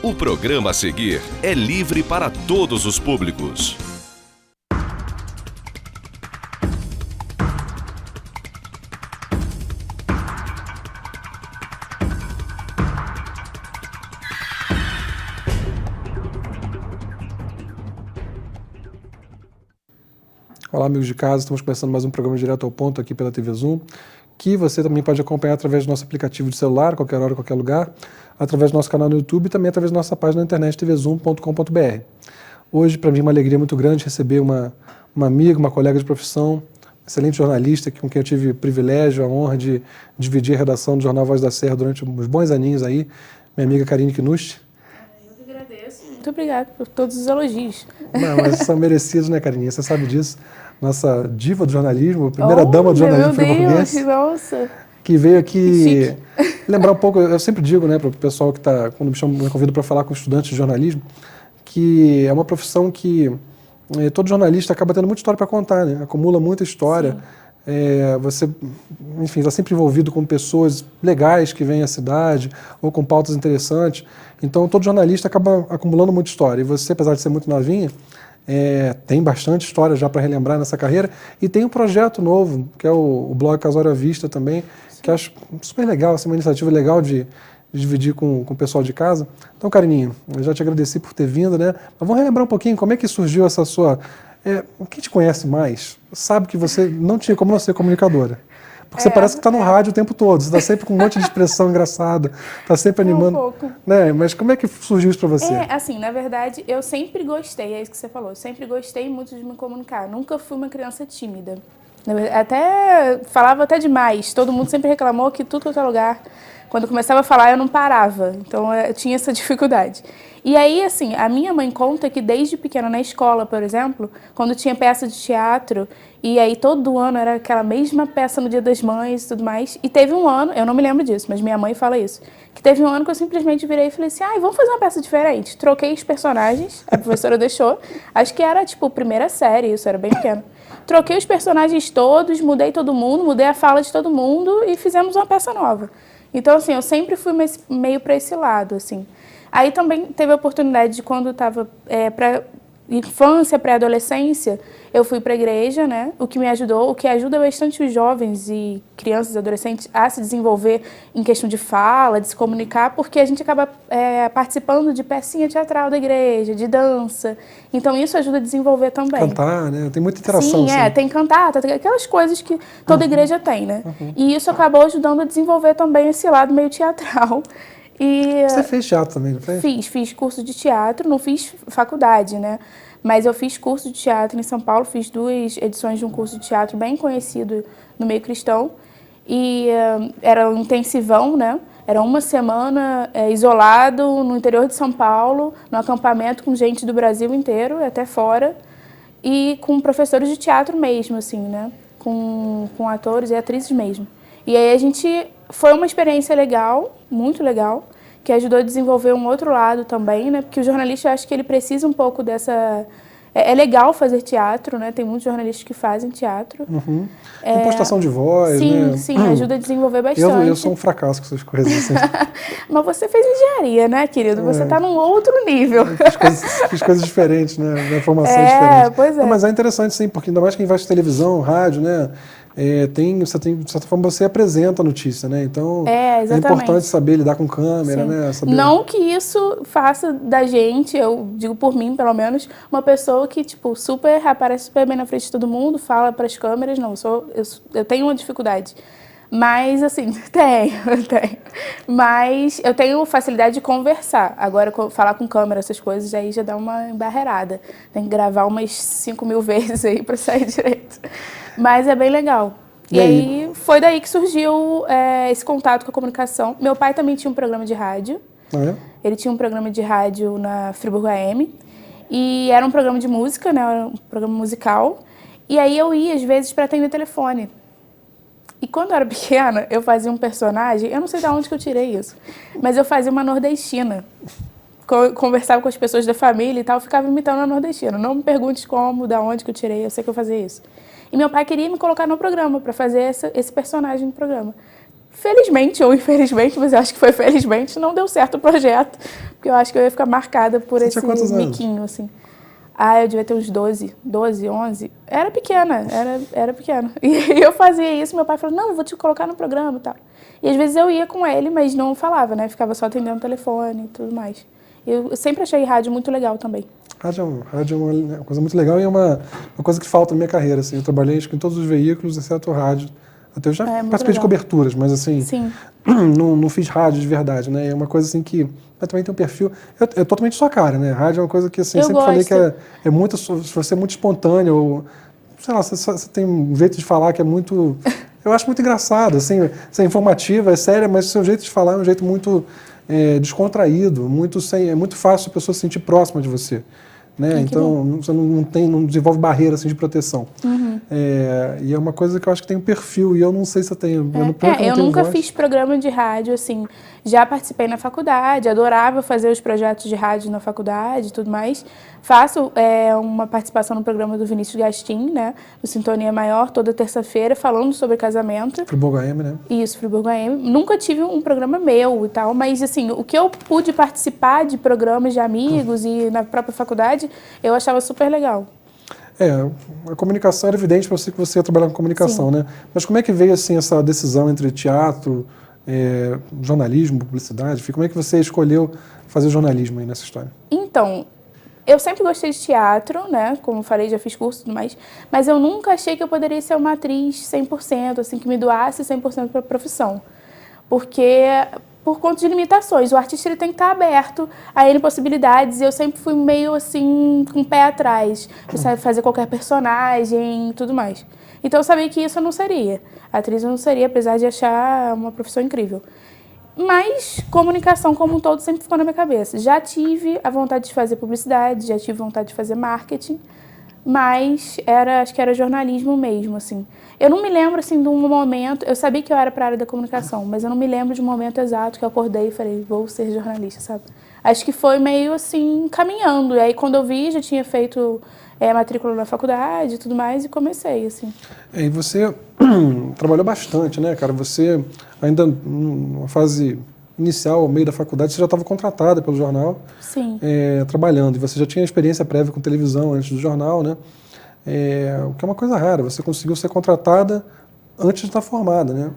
O programa a seguir é livre para todos os públicos. Olá, amigos de casa, estamos começando mais um programa direto ao ponto aqui pela TV Zoom, que você também pode acompanhar através do nosso aplicativo de celular, qualquer hora, qualquer lugar, através do nosso canal no YouTube e também através da nossa página na internet tvzoom.com.br. Hoje, para mim, é uma alegria muito grande receber uma amiga, uma colega de profissão, excelente jornalista, com quem eu tive o privilégio, a honra de dividir a redação do Jornal Voz da Serra durante uns bons aninhos aí, minha amiga Karine Knucht. Eu que agradeço. Muito obrigada por todos os elogios. Não, mas são merecidos, né, Karine? Você sabe disso. Nossa diva do jornalismo, a primeira dama do jornalismo friburguense. Nossa! Que veio aqui lembrar um pouco, eu sempre digo, né, para o pessoal que está, quando me convida para falar com estudantes de jornalismo, que é uma profissão que todo jornalista acaba tendo muita história para contar, né? Acumula muita história. Você, enfim, está sempre envolvido com pessoas legais que vêm à cidade ou com pautas interessantes. Então, todo jornalista acaba acumulando muita história. E você, apesar de ser muito novinha, tem bastante história já para relembrar nessa carreira. E tem um projeto novo, que é o blog Casório à Vista também, que eu acho super legal, assim, uma iniciativa legal de dividir com o pessoal de casa. Então, Carininho, eu já te agradeci por ter vindo, né? Mas vamos relembrar um pouquinho como é que surgiu essa sua... quem te conhece mais sabe que você não tinha como não ser comunicadora. Porque você parece que está no rádio o tempo todo, você está sempre com um monte de expressão engraçada, está sempre animando. Um pouco. Né? Mas como é que surgiu isso para você? Assim, na verdade, eu sempre gostei, é isso que você falou, eu sempre gostei muito de me comunicar. Nunca fui uma criança tímida. Falava até demais, todo mundo sempre reclamou que tudo quanto é lugar, quando eu começava a falar, eu não parava. Então, eu tinha essa dificuldade. E aí, assim, a minha mãe conta que desde pequena, na escola, por exemplo, quando tinha peça de teatro, e aí todo ano era aquela mesma peça no Dia das Mães e tudo mais, e teve um ano, eu não me lembro disso, mas minha mãe fala isso, que teve um ano que eu simplesmente virei e falei assim, vamos fazer uma peça diferente. Troquei os personagens, a professora deixou, acho que era, tipo, primeira série, isso, era bem pequeno. Troquei os personagens todos, mudei todo mundo, mudei a fala de todo mundo e fizemos uma peça nova. Então, assim, eu sempre fui meio para esse lado, assim. Aí também teve a oportunidade de, quando eu estava para infância, pré-adolescência, eu fui para a igreja, né? O que me ajudou, o que ajuda bastante os jovens e crianças e adolescentes a se desenvolver em questão de fala, de se comunicar, porque a gente acaba participando de pecinha teatral da igreja, de dança. Então, isso ajuda a desenvolver também. Cantar, né? Tem muita interação. Sim, tem cantata, tem aquelas coisas que toda igreja tem, né? E isso acabou ajudando a desenvolver também esse lado meio teatral. Você fez teatro também, não fez? Fiz curso de teatro, não fiz faculdade, né? Mas eu fiz curso de teatro em São Paulo, fiz 2 edições de um curso de teatro bem conhecido no meio cristão. E era um intensivão, né? Era uma semana isolado no interior de São Paulo, no acampamento com gente do Brasil inteiro, até fora, e com professores de teatro mesmo, assim, né? Com atores e atrizes mesmo. E aí foi uma experiência legal, muito legal, que ajudou a desenvolver um outro lado também, né? Porque o jornalista, eu acho que ele precisa um pouco dessa... É legal fazer teatro, né? Tem muitos jornalistas que fazem teatro. Impostação de voz, né? Sim, ajuda a desenvolver bastante. Eu sou um fracasso com essas coisas, assim. Mas você fez engenharia, né, querido? Você está num outro nível. Fiz coisas diferentes, né? Formações diferentes. Pois é. Não, mas é interessante, sim, porque ainda mais quem vai de televisão, rádio, né? Você tem, de certa forma, você apresenta a notícia, né? Então, é importante saber lidar com câmera, né? Saber... Não que isso faça da gente, eu digo por mim, pelo menos, uma pessoa que, tipo, aparece super bem na frente de todo mundo, fala para as câmeras. Não, eu tenho uma dificuldade. Mas, assim, tenho. Mas eu tenho facilidade de conversar. Agora, falar com câmera, essas coisas, aí já dá uma embarreirada. Tem que gravar umas 5.000 vezes aí para sair direito. Mas é bem legal. E aí foi daí que surgiu esse contato com a comunicação. Meu pai também tinha um programa de rádio. Ele tinha um programa de rádio na Friburgo AM. E era um programa de música, né? Era um programa musical. E aí eu ia, às vezes, para atender telefone. E quando eu era pequena, eu fazia um personagem, eu não sei de onde que eu tirei isso, mas eu fazia uma nordestina. conversava com as pessoas da família e tal, eu ficava imitando a nordestina. Não me pergunte como, da onde que eu tirei, eu sei que eu fazia isso. E meu pai queria me colocar no programa, para fazer esse personagem no programa. Felizmente ou infelizmente, mas eu acho que foi felizmente, não deu certo o projeto, porque eu acho que eu ia ficar marcada por Você esse tinha quantos anos? miquinho, assim. Ah, eu devia ter uns 12, 11. Era pequena, era pequena. E eu fazia isso, meu pai falou, não, vou te colocar no programa e tal. E às vezes eu ia com ele, mas não falava, né? Ficava só atendendo o telefone e tudo mais. Eu sempre achei rádio muito legal também. Rádio é uma coisa muito legal e é uma coisa que falta na minha carreira. Assim. Eu trabalhei acho que em todos os veículos, exceto o rádio. Até eu já participei de coberturas, mas assim, Sim. não fiz rádio de verdade, né? É uma coisa assim que eu também tem um perfil. É totalmente sua cara, né? Rádio é uma coisa que assim, eu sempre falei que é muito. Se você é muito espontâneo, ou, sei lá, você tem um jeito de falar que é muito. Eu acho muito engraçado, assim, você é informativa, é séria, mas o seu jeito de falar é um jeito muito descontraído, é muito fácil a pessoa se sentir próxima de você. Né? Então, você não desenvolve barreira assim, de proteção. Uhum. E é uma coisa que eu acho que tem um perfil, e eu não sei se eu tenho. Eu nunca fiz programa de rádio, assim. Já participei na faculdade, adorava fazer os projetos de rádio na faculdade e tudo mais. Faço uma participação no programa do Vinícius Gastim, né? No Sintonia Maior, toda terça-feira, falando sobre casamento. Friburgo AM, né? Isso, Friburgo AM. Nunca tive um programa meu e tal, mas assim, o que eu pude participar de programas de amigos e na própria faculdade, eu achava super legal. A comunicação era evidente para você que você ia trabalhar com comunicação, Sim. né? Mas como é que veio assim essa decisão entre teatro, jornalismo, publicidade? Como é que você escolheu fazer jornalismo aí nessa história? Então, eu sempre gostei de teatro, né? Como falei, já fiz curso e tudo mais. Mas eu nunca achei que eu poderia ser uma atriz 100%, assim, que me doasse 100% para a profissão. Porque, por conta de limitações, o artista ele tem que estar aberto a N possibilidades. E eu sempre fui meio, assim, com o pé atrás. De saber fazer qualquer personagem e tudo mais. Então eu sabia que isso eu não seria. Atriz eu não seria, apesar de achar uma profissão incrível. Mas comunicação como um todo sempre ficou na minha cabeça. Já tive a vontade de fazer publicidade, já tive vontade de fazer marketing, mas acho que era jornalismo mesmo, assim. Eu não me lembro, assim, de um momento... Eu sabia que eu era para a área da comunicação, mas eu não me lembro de um momento exato que eu acordei e falei, vou ser jornalista, sabe? Acho que foi meio, assim, caminhando. E aí, quando eu vi, já tinha feito matrícula na faculdade e tudo mais, e comecei, assim. E você trabalhou bastante, né, cara? Você, ainda numa fase inicial, ao meio da faculdade, você já estava contratada pelo jornal. Sim. Trabalhando. E você já tinha experiência prévia com televisão antes do jornal, né? O que é uma coisa rara. Você conseguiu ser contratada antes de estar formada, né?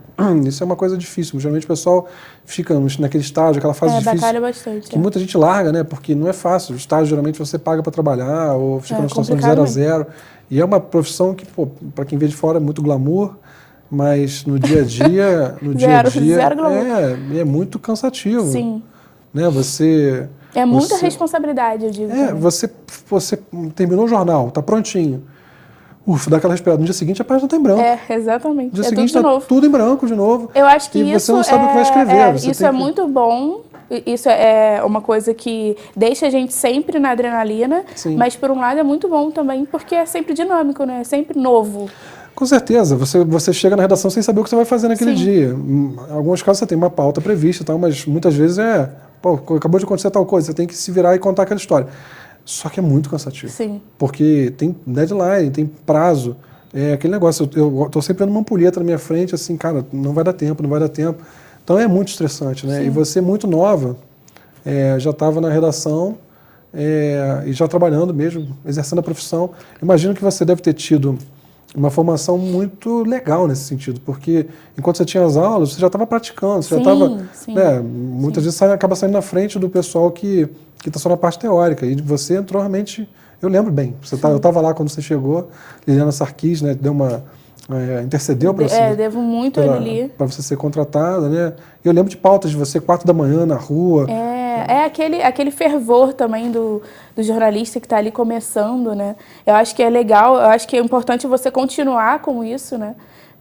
Isso é uma coisa difícil. Geralmente o pessoal fica naquele estágio, aquela fase difícil. Batalha bastante. Que muita gente larga, né? Porque não é fácil. O estágio, geralmente, você paga para trabalhar ou fica numa situação de 0 a 0. E é uma profissão que, para quem vê de fora, é muito glamour, mas no dia a dia... Zero glamour. É muito cansativo. Sim. Né? Você... É muita responsabilidade, eu digo. Você terminou o jornal, está prontinho. Dá aquela respirada. No dia seguinte a página está em branco. Exatamente. No dia seguinte está tudo em branco de novo. Eu acho que você não sabe o que vai escrever. Isso é muito bom. Isso é uma coisa que deixa a gente sempre na adrenalina. Sim. Mas, por um lado, é muito bom também, porque é sempre dinâmico, né? É sempre novo. Com certeza. Você chega na redação sem saber o que você vai fazer naquele dia. Em alguns casos você tem uma pauta prevista, e tal, mas muitas vezes acabou de acontecer tal coisa, você tem que se virar e contar aquela história. Só que é muito cansativo. Sim. Porque tem deadline, tem prazo. É aquele negócio, eu estou sempre vendo uma ampulheta na minha frente, assim, cara, não vai dar tempo. Então é muito estressante, né? Sim. E você, muito nova, já estava na redação e já trabalhando mesmo, exercendo a profissão. Imagino que você deve ter tido uma formação muito legal nesse sentido, porque enquanto você tinha as aulas, você já estava praticando, você já estava... muitas vezes acaba saindo na frente do pessoal que está só na parte teórica, e você entrou realmente... Eu lembro bem, eu estava lá quando você chegou, Liliana Sarquis, né, deu uma... intercedeu para você... devo muito a Lili. Para você ser contratada, né? Eu lembro de pautas de você, 4 da manhã, na rua. Aquele fervor também do jornalista que está ali começando, né? Eu acho que é legal, eu acho que é importante você continuar com isso, né?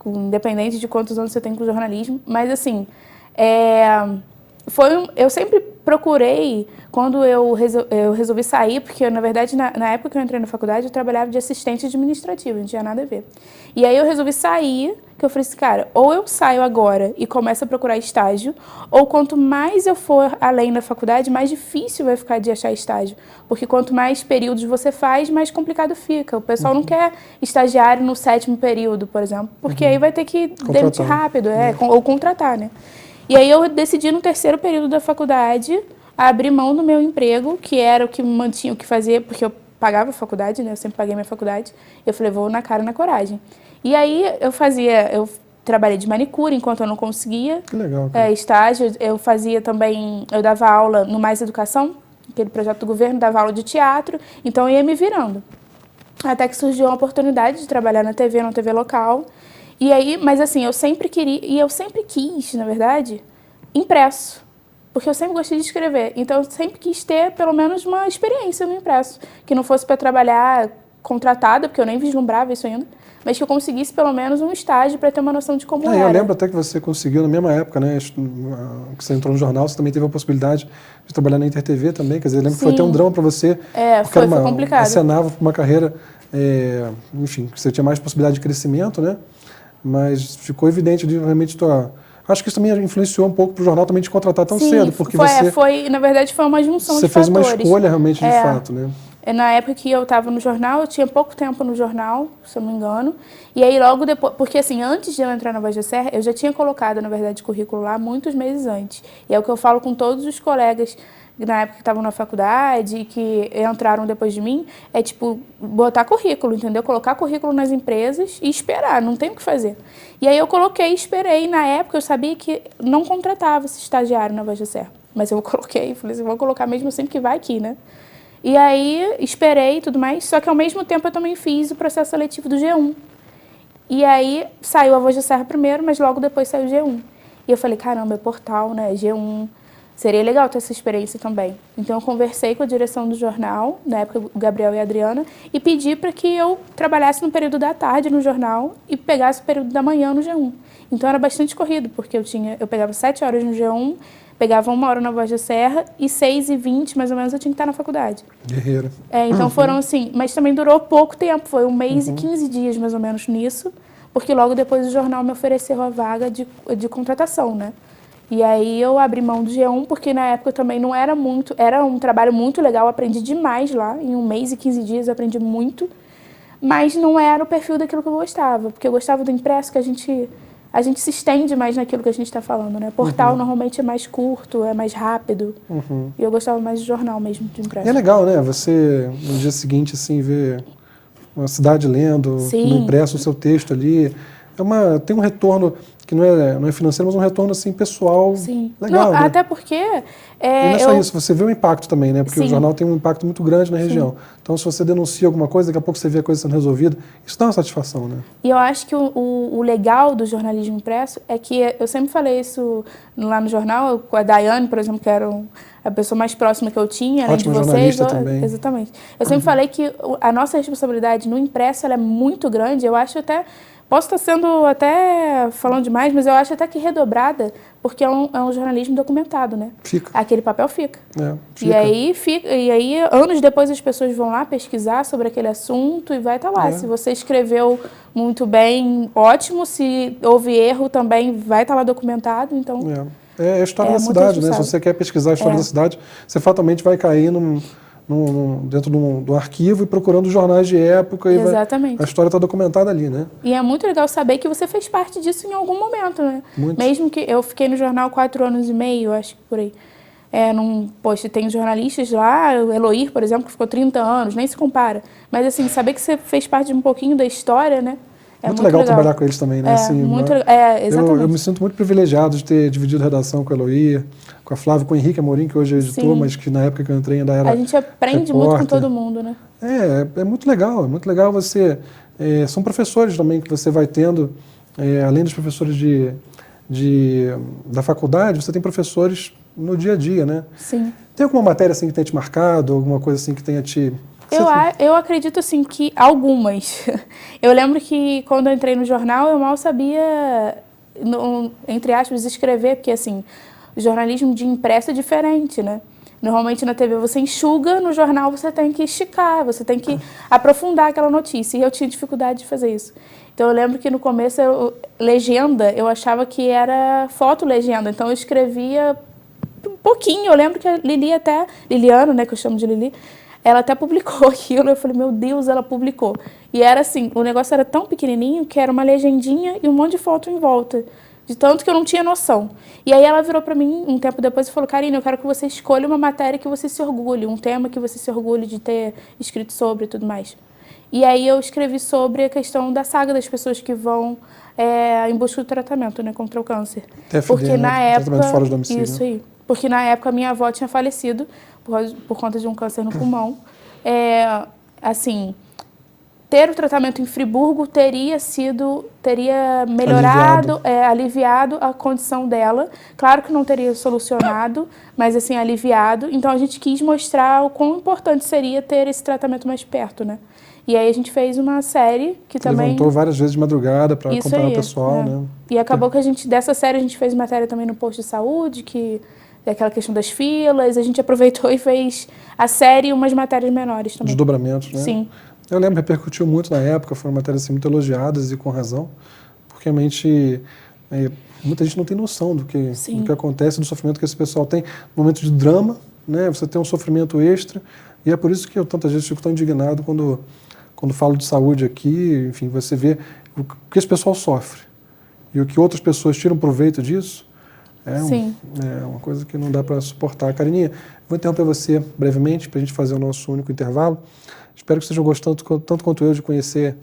Independente de quantos anos você tem com jornalismo. Mas, assim, eu sempre procurei, quando eu resolvi sair, porque na verdade na época que eu entrei na faculdade eu trabalhava de assistente administrativo, não tinha nada a ver. E aí eu resolvi sair, que eu falei assim, cara, ou eu saio agora e começo a procurar estágio, ou quanto mais eu for além da faculdade, mais difícil vai ficar de achar estágio. Porque quanto mais períodos você faz, mais complicado fica. O pessoal não quer estagiário no 7º período, por exemplo, porque aí vai ter que demitir rápido, ou contratar, né? E aí eu decidi no 3º período da faculdade abrir mão do meu emprego, que era o que me mantinha, o que fazia, porque eu pagava a faculdade, né? Eu sempre paguei minha faculdade. Eu falei, vou na cara e na coragem. E aí eu trabalhei de manicure enquanto eu não conseguia. Que legal. Estágio, eu fazia também, eu dava aula no Mais Educação, aquele projeto do governo, dava aula de teatro, então eu ia me virando. Até que surgiu uma oportunidade de trabalhar na TV local. E aí, mas assim, eu sempre quis, na verdade, impresso. Porque eu sempre gostei de escrever. Então, eu sempre quis ter, pelo menos, uma experiência no impresso. Que não fosse para trabalhar contratada, porque eu nem vislumbrava isso ainda. Mas que eu conseguisse, pelo menos, um estágio para ter uma noção de como era. Eu lembro até que você conseguiu, na mesma época, né? Que você entrou no jornal, você também teve a possibilidade de trabalhar na InterTV também. Quer dizer, eu lembro que foi até um drama para você. Foi complicado. Acenava para uma carreira, enfim, que você tinha mais possibilidade de crescimento, né? Mas ficou evidente, realmente, acho que isso também influenciou um pouco para o jornal também te contratar tão cedo, porque na verdade, foi uma junção de fatores. Você fez uma escolha realmente de fato, né? Na época que eu estava no jornal, eu tinha pouco tempo no jornal, se eu não me engano. E aí logo depois, porque assim, antes de eu entrar na Voz da Serra, eu já tinha colocado, na verdade, currículo lá muitos meses antes. E é o que eu falo com todos os colegas na época que estavam na faculdade, que entraram depois de mim, é tipo, botar currículo, entendeu? Colocar currículo nas empresas e esperar, não tem o que fazer. E aí eu coloquei, esperei, na época eu sabia que não contratava esse estagiário na Voz da Serra, mas eu coloquei, falei assim, vou colocar mesmo sempre que vai aqui, né? E aí esperei e tudo mais, só que ao mesmo tempo eu também fiz o processo seletivo do G1. E aí saiu a Voz da Serra primeiro, mas logo depois saiu o G1. E eu falei, caramba, é portal, né, G1... Seria legal ter essa experiência também. Então, eu conversei com a direção do jornal, na época o Gabriel e a Adriana, e pedi para que eu trabalhasse no período da tarde no jornal e pegasse o período da manhã no G1. Então, era bastante corrido, porque eu pegava 7 horas no G1, pegava 1 hora na Voz da Serra e 6h20, mais ou menos, eu tinha que estar na faculdade. Guerreira. Então, foram assim... Mas também durou pouco tempo, foi 1 mês e 15 dias, mais ou menos, nisso, porque logo depois o jornal me ofereceu a vaga de contratação, né? E aí eu abri mão do G1, porque na época também não era muito... Era um trabalho muito legal, aprendi demais lá. Em 1 mês e 15 dias eu aprendi muito. Mas não era o perfil daquilo que eu gostava. Porque eu gostava do impresso, que a gente se estende mais naquilo que a gente está falando, né? Portal normalmente é mais curto, é mais rápido. E eu gostava mais de jornal mesmo, de impresso. E é legal, né? Você, no dia seguinte, assim, ver uma cidade lendo, no impresso o seu texto ali. Tem um retorno que não é financeiro, mas um retorno assim, pessoal legal. Né? Até porque... e não é só isso, você vê o impacto também, né? Porque o jornal tem um impacto muito grande na região. Então, se você denuncia alguma coisa, daqui a pouco você vê a coisa sendo resolvida, isso dá uma satisfação, né? E eu acho que o legal do jornalismo impresso é que, eu sempre falei isso lá no jornal, com a Daiane, por exemplo, que era a pessoa mais próxima que eu tinha, além de vocês. Também. Exatamente. Eu sempre falei que a nossa responsabilidade no impresso ela é muito grande, eu acho até... Posso estar sendo até falando demais, mas eu acho até que redobrada, porque é um jornalismo documentado, né? Fica. Aquele papel fica. Fica. E aí, anos depois, as pessoas vão lá pesquisar sobre aquele assunto e vai estar lá. Se você escreveu muito bem, ótimo. Se houve erro, também vai estar lá documentado. Então, é a história da cidade, né? Se você quer pesquisar a história da cidade, você fatalmente vai cair dentro do arquivo e procurando jornais de época. Exatamente. A história está documentada ali, né? E é muito legal saber que você fez parte disso em algum momento, né? Muito. Mesmo que eu fiquei no jornal 4 anos e meio, acho que por aí. Poxa, tem jornalistas lá, o Eloir, por exemplo, que ficou 30 anos, nem se compara. Mas assim, saber que você fez parte de um pouquinho da história, né? Muito legal trabalhar com eles também, né? Exatamente. Eu me sinto muito privilegiado de ter dividido redação com a Eloir, com a Flávia, com o Henrique Amorim, que hoje é editor, mas que na época que eu entrei ainda era A gente aprende repórter. muito com todo mundo, né? É muito legal você... são professores também que você vai tendo, além dos professores da faculdade, você tem professores no dia a dia, né? Sim. Tem alguma matéria assim que tenha te marcado, alguma coisa assim que tenha te... Eu acredito, assim, que algumas. Eu lembro que quando eu entrei no jornal, eu mal sabia, entre aspas, escrever, porque, assim, jornalismo de impresso é diferente, né? Normalmente na TV você enxuga, no jornal você tem que esticar, você tem que aprofundar aquela notícia. E eu tinha dificuldade de fazer isso. Então eu lembro que no começo, legenda, eu achava que era foto-legenda. Então eu escrevia um pouquinho. Eu lembro que a Liliana, né, que eu chamo de Lili, ela até publicou aquilo. Eu falei, meu Deus, ela publicou. E era assim, o negócio era tão pequenininho que era uma legendinha e um monte de foto em volta. De tanto que eu não tinha noção. E aí ela virou para mim um tempo depois e falou, Karine, eu quero que você escolha uma matéria que você se orgulhe, um tema que você se orgulhe de ter escrito sobre e tudo mais. E aí eu escrevi sobre a questão da saga das pessoas que vão em busca do tratamento, né, contra o câncer. TFD, porque na época, tratamento fora de domicílio. Isso aí. Porque na época a minha avó tinha falecido por conta de um câncer no pulmão. Assim, ter o tratamento em Friburgo teria melhorado, aliviado a condição dela. Claro que não teria solucionado, mas assim, aliviado. Então a gente quis mostrar o quão importante seria ter esse tratamento mais perto, né? E aí a gente fez uma série que também... Levantou várias vezes de madrugada para acompanhar o pessoal, né? E acabou que dessa série a gente fez matéria também no posto de saúde, que é aquela questão das filas. A gente aproveitou e fez a série e umas matérias menores também. Desdobramentos, né? Sim. Eu lembro, repercutiu muito na época, foram matérias assim, muito elogiadas e com razão, porque realmente muita gente não tem noção do que acontece, do sofrimento que esse pessoal tem. No momento de drama, né, você tem um sofrimento extra, e é por isso que eu tantas vezes fico tão indignado quando falo de saúde aqui. Enfim, você vê o que esse pessoal sofre e o que outras pessoas tiram proveito disso. É uma coisa que não dá para suportar. Carininha, vou interromper você brevemente para a gente fazer o nosso único intervalo. Espero que estejam gostando tanto quanto eu de conhecer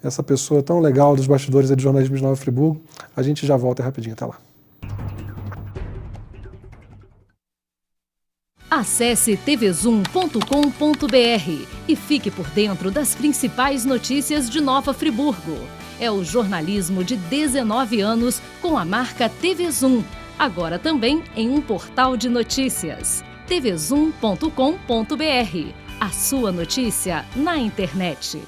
essa pessoa tão legal dos bastidores do jornalismo de Nova Friburgo. A gente já volta rapidinho, até lá. Acesse tvzoom.com.br e fique por dentro das principais notícias de Nova Friburgo. É o jornalismo de 19 anos com a marca TV Zoom, agora também em um portal de notícias. tvzoom.com.br. A sua notícia na internet.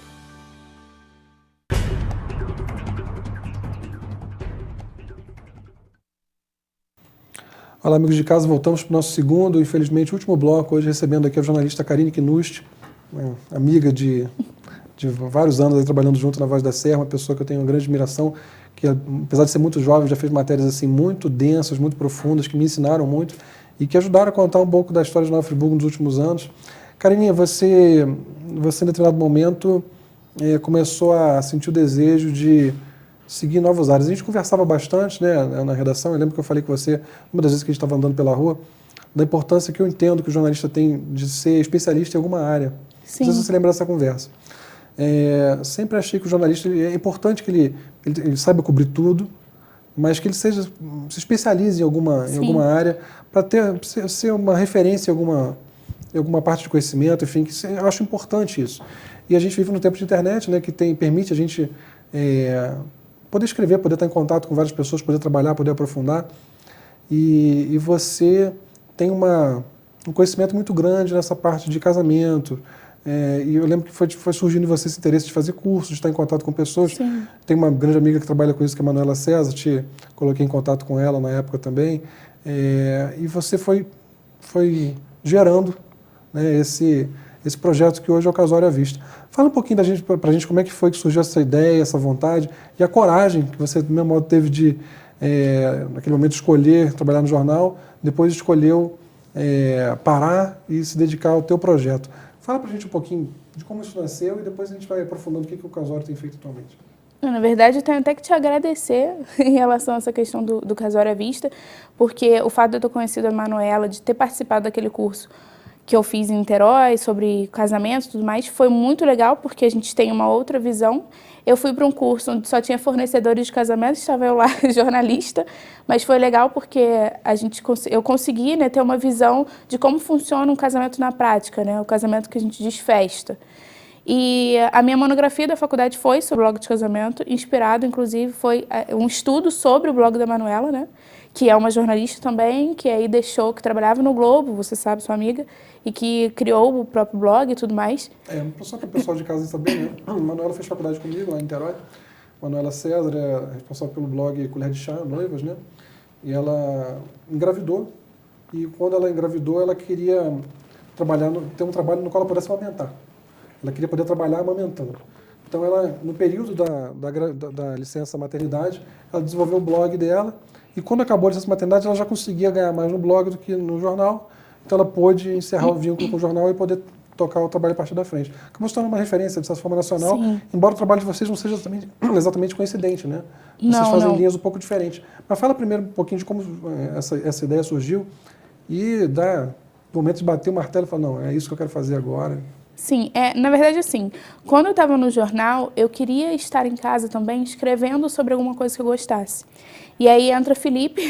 Olá, amigos de casa, voltamos para o nosso segundo, infelizmente, último bloco, hoje recebendo aqui a jornalista Karine Knust, amiga de vários anos aí, trabalhando junto na Voz da Serra, uma pessoa que eu tenho uma grande admiração, que apesar de ser muito jovem, já fez matérias assim muito densas, muito profundas, que me ensinaram muito e que ajudaram a contar um pouco da história de Nova Friburgo nos últimos anos. Karininha, você em determinado momento começou a sentir o desejo de seguir novas áreas. A gente conversava bastante, né, na redação. Eu lembro que eu falei com você, uma das vezes que a gente estava andando pela rua, da importância que eu entendo que o jornalista tem de ser especialista em alguma área. Sim. Não sei se você lembra dessa conversa. Sempre achei que o jornalista é importante que ele saiba cobrir tudo, mas que ele se especialize em alguma área para ser uma referência em alguma parte de conhecimento, enfim, eu acho importante isso. E a gente vive num tempo de internet, né, que permite a gente poder escrever, poder estar em contato com várias pessoas, poder trabalhar, poder aprofundar. E você tem um conhecimento muito grande nessa parte de casamento. E eu lembro que foi surgindo em você esse interesse de fazer cursos, de estar em contato com pessoas. Sim. Tem uma grande amiga que trabalha com isso, que é a Manuela César, te coloquei em contato com ela na época também. E você foi gerando, né, esse projeto que hoje é o Casório à Vista. Fala um pouquinho pra gente como é que foi que surgiu essa ideia, essa vontade e a coragem que você, do mesmo modo, teve de, naquele momento, escolher trabalhar no jornal, depois escolheu parar e se dedicar ao teu projeto. Fala pra gente um pouquinho de como isso nasceu e depois a gente vai aprofundando o que o Casório tem feito atualmente. Na verdade, eu tenho até que te agradecer em relação a essa questão do Casório à Vista, porque o fato de eu ter conhecido a Manuela, de ter participado daquele curso que eu fiz em Niterói sobre casamento e tudo mais, foi muito legal, porque a gente tem uma outra visão. Eu fui para um curso onde só tinha fornecedores de casamento, estava eu lá, jornalista, mas foi legal porque eu consegui, né, ter uma visão de como funciona um casamento na prática, né, o casamento que a gente diz festa. E a minha monografia da faculdade foi sobre o blog de casamento, inspirado, inclusive, foi um estudo sobre o blog da Manuela, né, que é uma jornalista também, que aí que trabalhava no Globo, você sabe, sua amiga, e que criou o próprio blog e tudo mais. Só para o pessoal de casa saber, né? A Manuela fez faculdade comigo lá em Niterói. Manuela César é responsável pelo blog Colher de Chá, Noivas, né? e ela engravidou. E quando ela engravidou, ela queria ter um trabalho no qual ela pudesse amamentar. Ela queria poder trabalhar amamentando. Então, ela, no período da licença maternidade, ela desenvolveu o blog dela. E quando acabou a licença maternidade, ela já conseguia ganhar mais no blog do que no jornal. Então, ela pôde encerrar o vínculo com o jornal e poder tocar o trabalho a partir da frente. Acabou se tornando uma referência de certa forma nacional, Sim. embora o trabalho de vocês não seja exatamente coincidente, né? Vocês fazem linhas um pouco diferentes. Mas fala primeiro um pouquinho de como essa ideia surgiu e dá o momento de bater o martelo e falar, não, é isso que eu quero fazer agora. Sim, na verdade, assim, quando eu estava no jornal, eu queria estar em casa também escrevendo sobre alguma coisa que eu gostasse. E aí entra Felipe,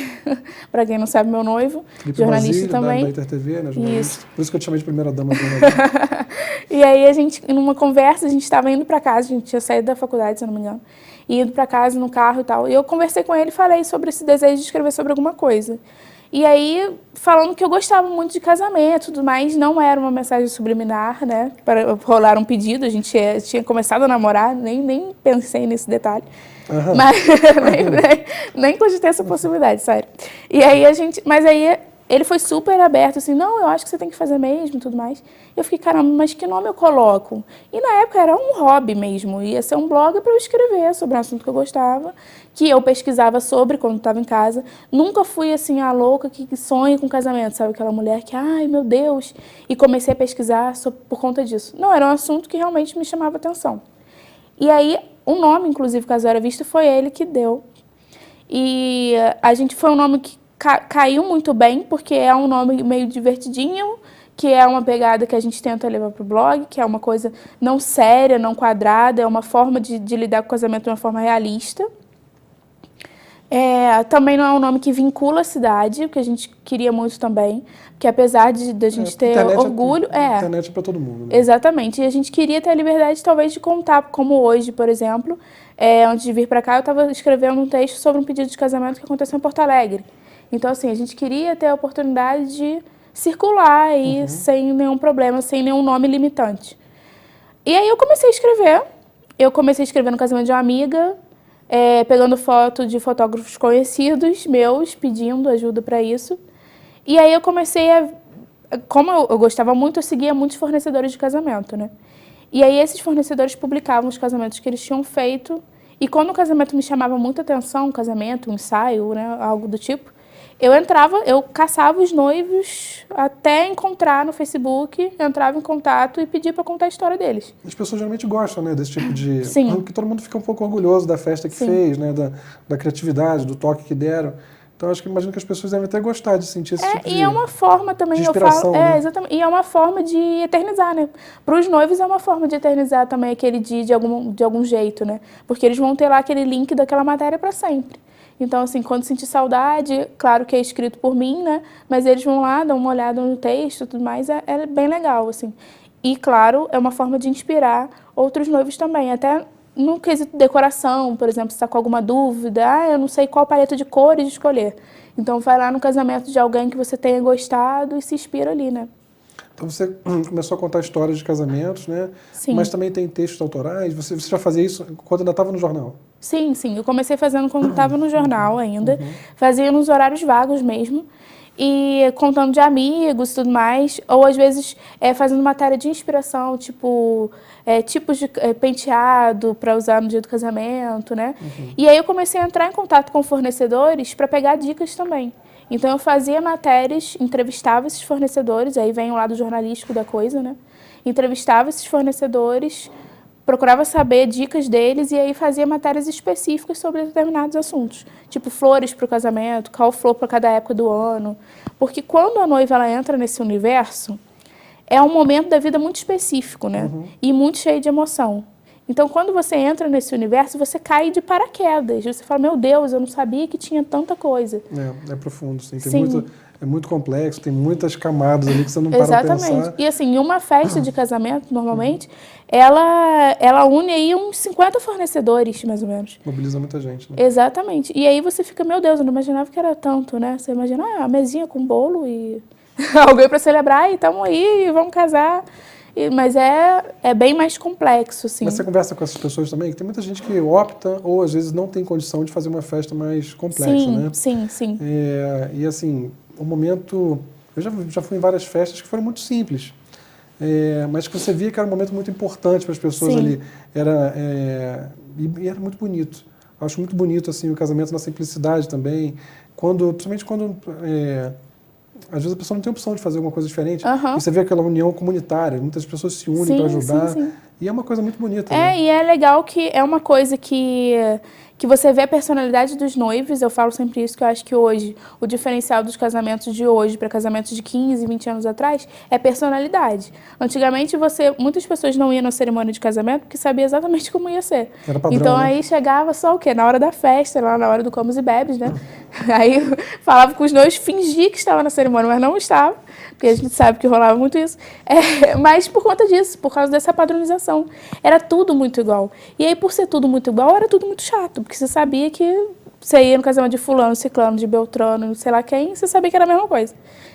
para quem não sabe, meu noivo, Felipe jornalista Basílio, também. da InterTV, né? Isso. Por isso que eu te chamei de primeira dama. E aí a gente, numa conversa, a gente estava indo para casa, a gente tinha saído da faculdade, se eu não me engano, e indo para casa no carro e tal. E eu conversei com ele e falei sobre esse desejo de escrever sobre alguma coisa. E aí, falando que eu gostava muito de casamento e tudo mais, não era uma mensagem subliminar, né? Para rolar um pedido, a gente tinha começado a namorar, nem pensei nesse detalhe. Aham. Mas nem cogitei essa possibilidade, sério. E aí mas aí ele foi super aberto, assim, não, eu acho que você tem que fazer mesmo e tudo mais. Eu fiquei, caramba, mas que nome eu coloco? E na época era um hobby mesmo, ia ser um blog para eu escrever sobre um assunto que eu gostava, que eu pesquisava sobre quando estava em casa. Nunca fui, assim, a louca que sonha com casamento, sabe? Aquela mulher que, ai, meu Deus, e comecei a pesquisar por conta disso. Não, era um assunto que realmente me chamava atenção. E aí, o nome, inclusive, Caso Era Visto, foi ele que deu. E foi um nome que caiu muito bem, porque é um nome meio divertidinho, que é uma pegada que a gente tenta levar para o blog, que é uma coisa não séria, não quadrada, é uma forma de lidar com o casamento de uma forma realista. Também não é um nome que vincula a cidade, o que a gente queria muito também, porque apesar de a gente ter orgulho... A internet é para todo mundo. Né? Exatamente, e a gente queria ter a liberdade talvez de contar, como hoje, por exemplo, antes de vir para cá, eu estava escrevendo um texto sobre um pedido de casamento que aconteceu em Porto Alegre. Então, assim, a gente queria ter a oportunidade de circular aí sem nenhum problema, sem nenhum nome limitante. E aí eu comecei a escrever. Eu comecei a escrever no casamento de uma amiga, pegando foto de fotógrafos conhecidos meus, pedindo ajuda para isso. E aí eu comecei como eu gostava muito, eu seguia muitos fornecedores de casamento, né? E aí esses fornecedores publicavam os casamentos que eles tinham feito. E quando o casamento me chamava muita atenção, um casamento, um ensaio, né, algo do tipo, eu caçava os noivos até encontrar no Facebook, entrava em contato e pedia para contar a história deles. As pessoas geralmente gostam, né, desse tipo de... Sim. Porque todo mundo fica um pouco orgulhoso da festa que fez, né, da criatividade, do toque que deram. Então, imagino que as pessoas devem até gostar de sentir esse tipo e é uma forma também, de inspiração, né? exatamente, e é uma forma de eternizar, né? Para os noivos é uma forma de eternizar também aquele dia de algum jeito, né? Porque eles vão ter lá aquele link daquela matéria para sempre. Então, assim, quando sentir saudade, claro que é escrito por mim, né? Mas eles vão lá, dão uma olhada no texto e tudo mais, é bem legal, assim. E, claro, é uma forma de inspirar outros noivos também, até no quesito de decoração, por exemplo, se está com alguma dúvida, eu não sei qual paleta de cores escolher. Então, vai lá no casamento de alguém que você tenha gostado e se inspira ali, né? Então, você começou a contar histórias de casamentos, né? Sim. Mas também tem textos autorais. Você já fazia isso quando ainda estava no jornal? Sim. Eu comecei fazendo quando estava no jornal ainda. Fazia nos horários vagos mesmo. E contando de amigos e tudo mais. Ou, às vezes, fazendo matéria de inspiração, tipo, tipos de penteado para usar no dia do casamento, né? E aí eu comecei a entrar em contato com fornecedores para pegar dicas também. Então, eu fazia matérias, entrevistava esses fornecedores, aí vem o lado jornalístico da coisa, né? Entrevistava esses fornecedores, procurava saber dicas deles e aí fazia matérias específicas sobre determinados assuntos. Tipo, flores para o casamento, qual flor para cada época do ano. Porque quando a noiva ela entra nesse universo, é um momento da vida muito específico, né? E muito cheio de emoção. Então, quando você entra nesse universo, você cai de paraquedas. Você fala, meu Deus, eu não sabia que tinha tanta coisa. É profundo, sim. É muito complexo, tem muitas camadas ali que você não para pra pensar. Exatamente. E assim, uma festa de casamento, normalmente, ela une aí uns 50 fornecedores, mais ou menos. Mobiliza muita gente, né? Exatamente. E aí você fica, meu Deus, eu não imaginava que era tanto, né? Você imagina a mesinha com bolo e alguém para celebrar e estamos aí, e vamos casar. mas é bem mais complexo, assim. Mas você conversa com essas pessoas também? Que tem muita gente que opta ou às vezes não tem condição de fazer uma festa mais complexa, né? Sim. E assim, o momento... Eu já fui em várias festas que foram muito simples, mas que você via que era um momento muito importante para as pessoas ali. E era muito bonito. Eu acho muito bonito assim, o casamento na simplicidade também. Principalmente quando... às vezes a pessoa não tem opção de fazer alguma coisa diferente. E você vê aquela união comunitária, muitas pessoas se unem para ajudar. Sim. E é uma coisa muito bonita. Né? E é legal que é uma coisa que você vê a personalidade dos noivos. Eu falo sempre isso, que eu acho que hoje, o diferencial dos casamentos de hoje para casamentos de 15, 20 anos atrás é personalidade. Antigamente, muitas pessoas não iam na cerimônia de casamento porque sabia exatamente como ia ser. Era padrão, então, né? aí chegava só o quê? Na hora da festa, lá na hora do comes e bebes, né? Aí falava com os noivos, fingia que estava na cerimônia, mas não estava, porque a gente sabe que rolava muito isso. Mas por conta disso, por causa dessa padronização. Era tudo muito igual. E aí, por ser tudo muito igual, era tudo muito chato, porque você sabia que você ia no casamento de fulano, ciclano, de beltrano, sei lá quem, você sabia que era a mesma coisa.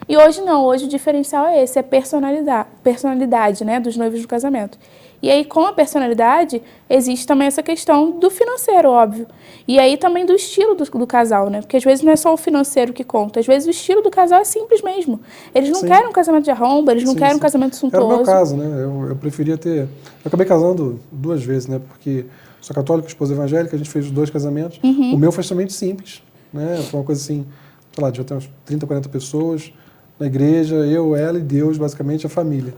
E hoje não, hoje o diferencial é esse, é personalidade, né, dos noivos do casamento. E aí, com a personalidade, existe também essa questão do financeiro, óbvio. E aí também do estilo do casal, né? Porque às vezes não é só o financeiro que conta. Às vezes o estilo do casal é simples mesmo. Eles não querem um casamento de arromba, eles não querem um casamento suntuoso. Era o meu caso, né? Eu preferia ter... Eu acabei casando 2 vezes, né? Porque sou católico, esposa evangélica, a gente fez 2 casamentos. O meu foi extremamente simples, né? Foi uma coisa assim, sei lá, devia ter uns 30, 40 pessoas na igreja, eu, ela e Deus, basicamente a família.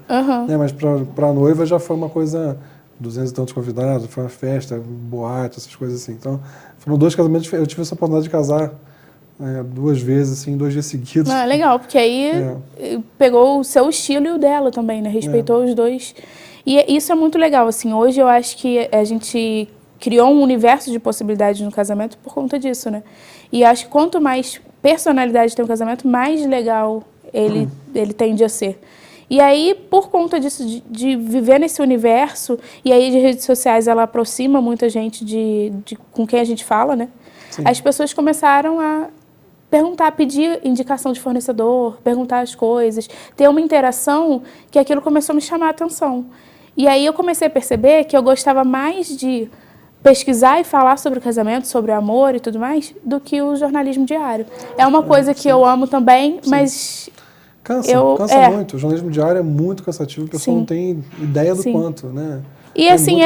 Né? Mas para a noiva já foi uma coisa, 200 e tantos convidados, foi uma festa, boate, essas coisas assim. Então, foram 2 casamentos, eu tive essa oportunidade de casar 2 vezes, assim, 2 dias seguidos. Legal, porque aí pegou o seu estilo e o dela também, né? Respeitou os dois. E isso é muito legal, assim. Hoje eu acho que a gente criou um universo de possibilidades no casamento por conta disso, né? E acho que quanto mais personalidade tem o casamento, mais legal ele tende a ser. E aí, por conta disso, de viver nesse universo, e aí de redes sociais, ela aproxima muita gente com quem a gente fala, né? Sim. As pessoas começaram a perguntar, pedir indicação de fornecedor, perguntar as coisas, ter uma interação que aquilo começou a me chamar a atenção. E aí eu comecei a perceber que eu gostava mais de pesquisar e falar sobre o casamento, sobre o amor e tudo mais, do que o jornalismo diário. É uma coisa que eu amo também, mas... Cansa muito. O jornalismo diário é muito cansativo, o pessoal não tem ideia do quanto, né? E assim,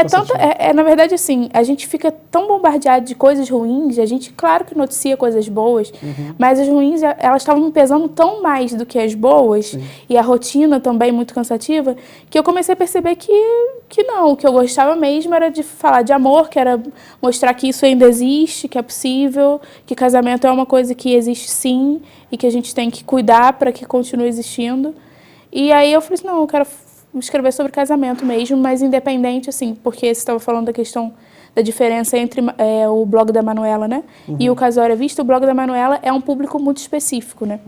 na verdade, assim, a gente fica tão bombardeado de coisas ruins, a gente, claro que noticia coisas boas, mas as ruins, elas estavam me pesando tão mais do que as boas, e a rotina também muito cansativa, que eu comecei a perceber que não, o que eu gostava mesmo era de falar de amor, que era mostrar que isso ainda existe, que é possível, que casamento é uma coisa que existe sim, e que a gente tem que cuidar para que continue existindo. E aí eu falei assim, não, eu quero escrever sobre casamento mesmo, mas independente, assim, porque você estava falando da questão da diferença entre o blog da Manuela, né? E o Casório à Vista. O blog da Manuela é um público muito específico, né?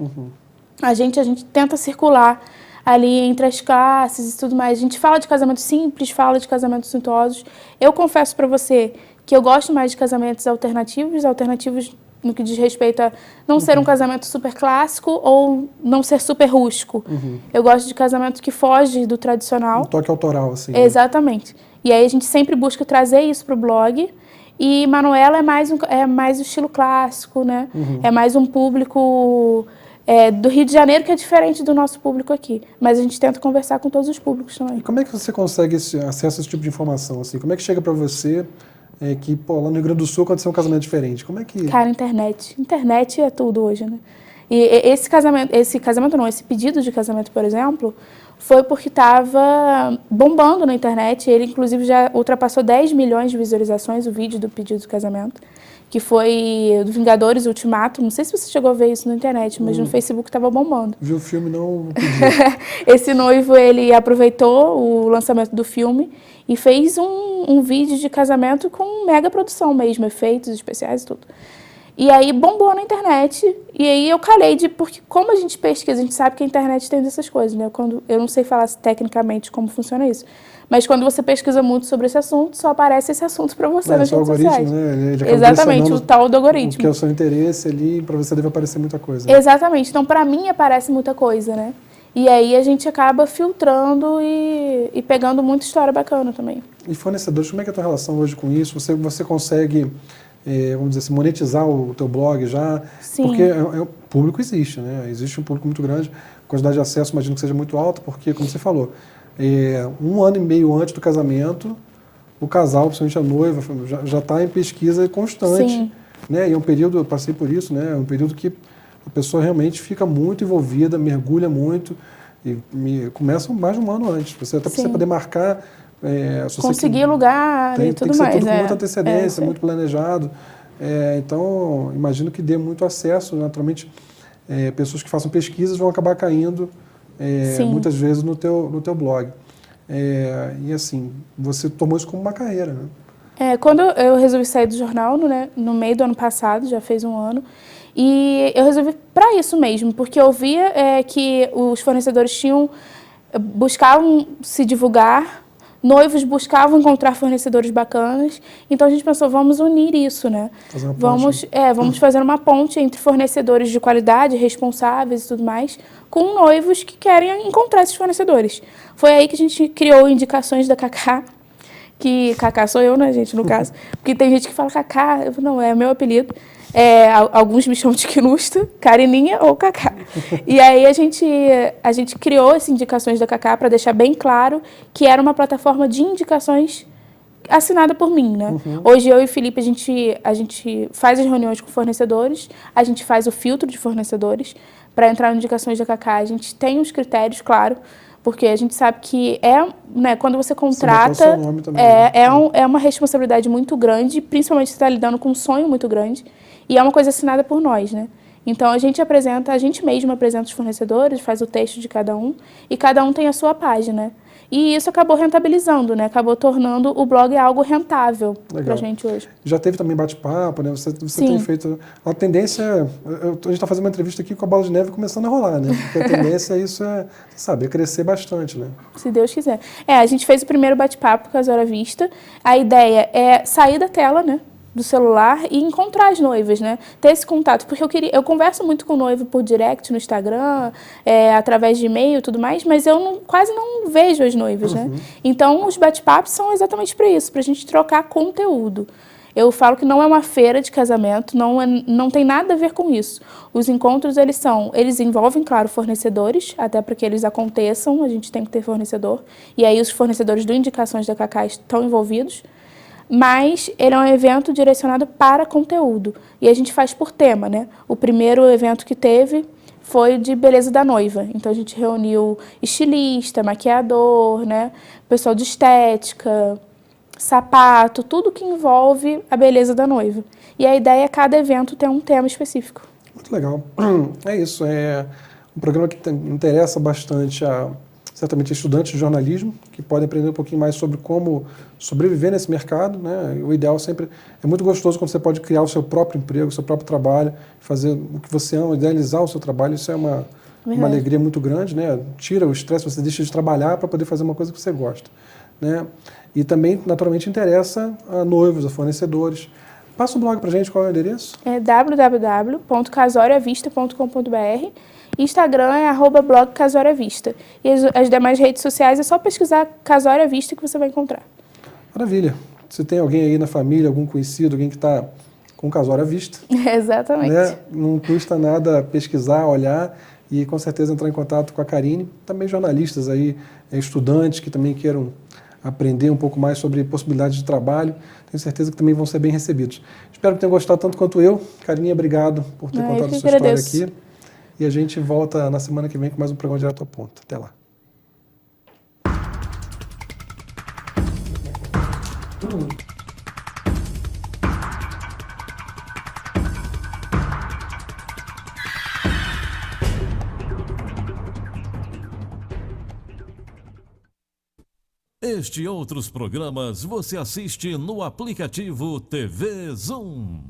A gente tenta circular ali entre as classes e tudo mais. A gente fala de casamentos simples, fala de casamentos suntuosos. Eu confesso para você que eu gosto mais de casamentos alternativos no que diz respeito a não ser um casamento super clássico ou não ser super rústico. Eu gosto de casamento que foge do tradicional. Um toque autoral, assim. Exatamente. E aí a gente sempre busca trazer isso para o blog. E Manuela é mais o estilo clássico, né? É mais um público do Rio de Janeiro, que é diferente do nosso público aqui. Mas a gente tenta conversar com todos os públicos também. E como é que você consegue acesso a esse tipo de informação? Assim? Como é que chega para você... que, lá no Rio Grande do Sul aconteceu um casamento diferente. Como é que... Cara, internet. Internet é tudo hoje, né? E esse pedido de casamento, por exemplo, foi porque estava bombando na internet. Ele, inclusive, já ultrapassou 10 milhões de visualizações, o vídeo do pedido de casamento, que foi do Vingadores Ultimato. Não sei se você chegou a ver isso na internet, mas no Facebook estava bombando. Viu o filme, não pediu. Esse noivo, ele aproveitou o lançamento do filme e fez um vídeo de casamento com mega produção mesmo, efeitos especiais e tudo. E aí bombou na internet, e aí eu calei porque como a gente pesquisa, a gente sabe que a internet tem dessas coisas, né? Eu não sei falar tecnicamente como funciona isso, mas quando você pesquisa muito sobre esse assunto, só aparece esse assunto para você nas redes sociais. Né? Ele Exatamente, o tal do algoritmo. Que é o seu interesse ali, para você deve aparecer muita coisa. Né? Exatamente, então para mim aparece muita coisa, né? E aí a gente acaba filtrando e pegando muita história bacana também. E fornecedores, como é que é a tua relação hoje com isso? Você consegue, vamos dizer assim, monetizar o teu blog já? Sim. Porque o público existe, né? Existe um público muito grande, a quantidade de acesso imagino que seja muito alta, porque, como você falou, 1 ano e meio antes do casamento, o casal, principalmente a noiva, já está em pesquisa constante. Sim. Né? E é um período, eu passei por isso, né? É um período que a pessoa realmente fica muito envolvida, mergulha muito e começa mais de 1 ano antes. Você até precisa poder marcar. Conseguir lugar e tudo tem que ser mais. tudo com muita antecedência, muito planejado. Então, imagino que dê muito acesso. Naturalmente, pessoas que façam pesquisas vão acabar caindo muitas vezes no teu blog. E assim, você tomou isso como uma carreira, né? Quando eu resolvi sair do jornal, no meio do ano passado, já fez 1 ano, e eu resolvi para isso mesmo, porque eu via que os fornecedores buscavam se divulgar, noivos buscavam encontrar fornecedores bacanas, então a gente pensou, vamos unir isso, né? Fazer uma ponte. Vamos fazer uma ponte entre fornecedores de qualidade, responsáveis e tudo mais, com noivos que querem encontrar esses fornecedores. Foi aí que a gente criou indicações da Cacá, que Cacá sou eu, né, gente, no caso, porque tem gente que fala Cacá, não, é meu apelido. Alguns me chamam de Quinusta, Carininha ou Cacá. E aí a gente criou essas indicações da Cacá para deixar bem claro que era uma plataforma de indicações assinada por mim, né? Hoje eu e o Felipe, a gente faz as reuniões com fornecedores, a gente faz o filtro de fornecedores para entrar nas indicações da Cacá. A gente tem os critérios, claro, porque a gente sabe que quando você contrata, é uma responsabilidade muito grande, principalmente se você está lidando com um sonho muito grande, e é uma coisa assinada por nós, né? Então a gente mesmo apresenta os fornecedores, faz o texto de cada um, e cada um tem a sua página. E isso acabou rentabilizando, né? Acabou tornando o blog algo rentável para a gente hoje. Já teve também bate-papo, né? Você tem feito... A tendência... A gente está fazendo uma entrevista aqui com a Bola de Neve começando a rolar, né? Porque a tendência é crescer bastante, né? Se Deus quiser. A gente fez o primeiro bate-papo com a Casório à Vista. A ideia é sair da tela, né? Do celular e encontrar as noivas, né? Ter esse contato, porque eu converso muito com o noivo por direct no Instagram, através de e-mail e tudo mais, mas eu quase não vejo as noivas, né? Então, os bate-papos são exatamente para isso, para a gente trocar conteúdo. Eu falo que não é uma feira de casamento, não tem nada a ver com isso. Os encontros, eles envolvem, claro, fornecedores, até para que eles aconteçam, a gente tem que ter fornecedor, e aí os fornecedores do Indicações da Cacá estão envolvidos, mas ele é um evento direcionado para conteúdo. E a gente faz por tema, né? O primeiro evento que teve foi de beleza da noiva. Então a gente reuniu estilista, maquiador, né? Pessoal de estética, sapato, tudo que envolve a beleza da noiva. E a ideia é cada evento ter um tema específico. Muito legal. É isso. É um programa que interessa bastante certamente estudantes de jornalismo, que podem aprender um pouquinho mais sobre como sobreviver nesse mercado, né? O ideal sempre é muito gostoso quando você pode criar o seu próprio emprego, o seu próprio trabalho, fazer o que você ama, idealizar o seu trabalho. Isso é uma alegria muito grande, né? Tira o estresse, você deixa de trabalhar para poder fazer uma coisa que você gosta, né? E também, naturalmente, interessa a noivos, a fornecedores. Passa o blog para a gente, qual é o endereço? É www.casorioavista.com.br. Instagram é @blog Casório à Vista. E as demais redes sociais é só pesquisar Casório à Vista que você vai encontrar. Maravilha. Se tem alguém aí na família, algum conhecido, alguém que está com Casório à Vista. Exatamente. Né? Não custa nada pesquisar, olhar e com certeza entrar em contato com a Karine. Também jornalistas aí, estudantes que também queiram aprender um pouco mais sobre possibilidades de trabalho. Tenho certeza que também vão ser bem recebidos. Espero que tenham gostado tanto quanto eu. Karine, obrigado por ter contado a sua história aqui. E a gente volta na semana que vem com mais um programa Direto ao Ponto. Até lá. Este e outros programas você assiste no aplicativo TV Zoom.